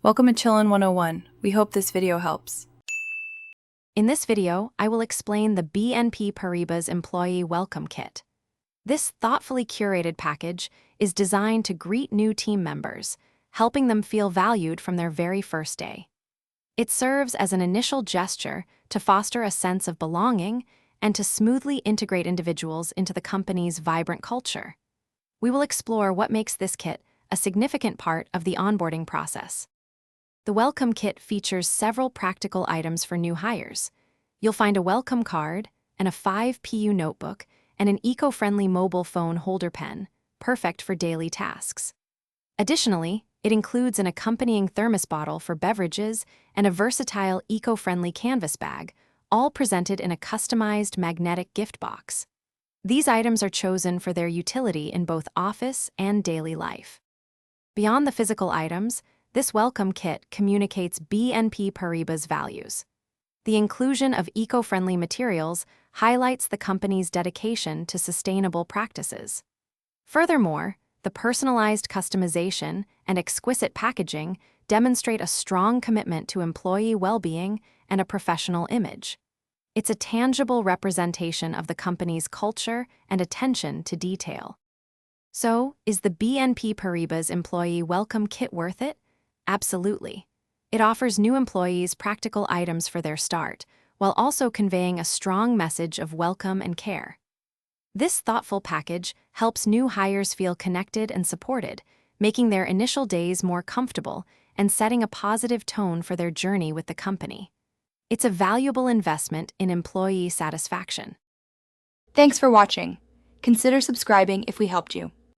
Welcome to Chillin' 101. We hope this video helps. In this video, I will explain the BNP Paribas Employee Welcome Kit. This thoughtfully curated package is designed to greet new team members, helping them feel valued from their very first day. It serves as an initial gesture to foster a sense of belonging and to smoothly integrate individuals into the company's vibrant culture. We will explore what makes this kit a significant part of the onboarding process. The Welcome Kit features several practical items for new hires. You'll find a welcome card and a 5PU notebook and an eco-friendly mobile phone holder pen, perfect for daily tasks. Additionally, it includes an accompanying thermos bottle for beverages and a versatile eco-friendly canvas bag, all presented in a customized magnetic gift box. These items are chosen for their utility in both office and daily life. Beyond the physical items, this welcome kit communicates BNP Paribas' values. The inclusion of eco-friendly materials highlights the company's dedication to sustainable practices. Furthermore, the personalized customization and exquisite packaging demonstrate a strong commitment to employee well-being and a professional image. It's a tangible representation of the company's culture and attention to detail. So, is the BNP Paribas Employee Welcome Kit worth it? Absolutely. It offers new employees practical items for their start, while also conveying a strong message of welcome and care. This thoughtful package helps new hires feel connected and supported, making their initial days more comfortable and setting a positive tone for their journey with the company. It's a valuable investment in employee satisfaction. Thanks for watching. Consider subscribing if we helped you.